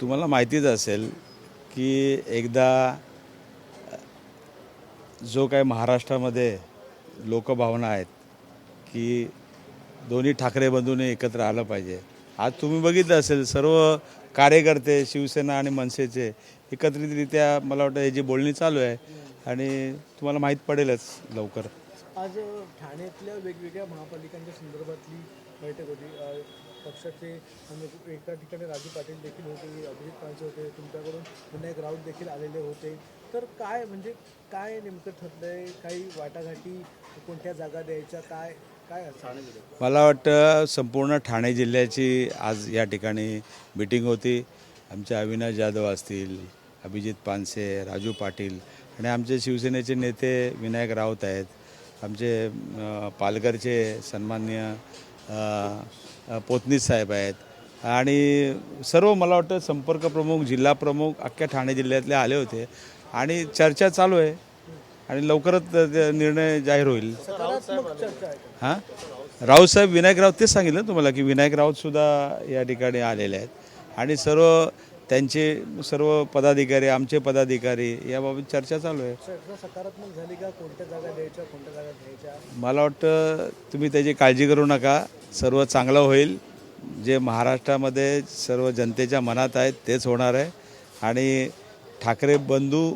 तुम्हाला माहितीच असेल की एकदा जो काय महाराष्ट्रामध्ये लोकभावना आहेत की दोन्ही ठाकरे बंधूंनी एकत्र आलं पाहिजे. आज तुम्ही बघितलं असेल सर्व कार्यकर्ते शिवसेना आणि मनसेचे एकत्रितरित्या मला वाटतं याची बोलणी चालू आहे आणि तुम्हाला माहीत पडेलच लवकर. आज ठाण्यातल्या वेगवेगळ्या महापालिकांच्या संदर्भातली बैठक होती. पक्षाचे एका ठिकाणी राजू पाटील देखील होते, अभिजित पानसे होते, तुमच्याकडून विनायक राऊत देखील आलेले होते. तर काय म्हणजे काय नेमकं ठरलंय? काही वाटाघाटी, कोणत्या जागा द्यायच्या, काय काय मला वाटतं संपूर्ण ठाणे जिल्ह्याची आज या ठिकाणी मीटिंग होती. आमचे अविनाश जाधव असतील, अभिजित पानसे, राजू पाटील आणि आमचे शिवसेनेचे नेते विनायक राऊत आहेत, आमचे पालघरचे सन्माननीय पोतनीस साहेब आहेत आणि सर्व मला वाटतं संपर्क प्रमुख, जिल्हा प्रमुख अख्ख्या ठाणे जिल्ह्यातले आले होते आणि चर्चा चालू आहे आणि लवकरच निर्णय जाहीर होईल. हां, राऊतसाहेब, विनायक राऊत तेच सांगितलं तुम्हाला की विनायक राऊतसुद्धा या ठिकाणी आलेले आहेत आणि सर्व त्यांचे सर्व पदाधिकारी, आमचे पदाधिकारी याबाबत चर्चा चालू आहे. सकारात्मक झाली का? कोणत्या जागा द्यायच्या, कोणत्या जागा घ्यायच्या? मला वाटतं तुम्ही त्याची काळजी करू नका, सर्व चांगलं होईल. जे महाराष्ट्रामध्ये सर्व जनतेच्या मनात आहेत तेच होणार आहे आणि ठाकरे बंधू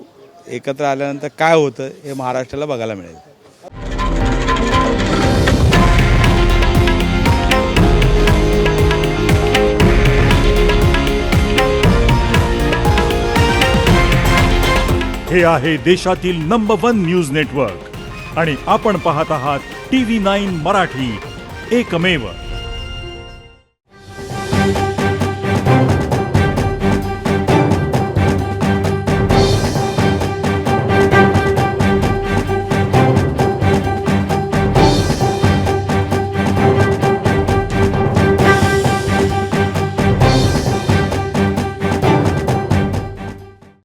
एकत्र आल्यानंतर काय होतं हे महाराष्ट्राला बघायला मिळेल. हे आहे देशातील नंबर 1 न्यूज नेटवर्क आणि आपण पाहत आहात TV9 मराठी, एकमेव.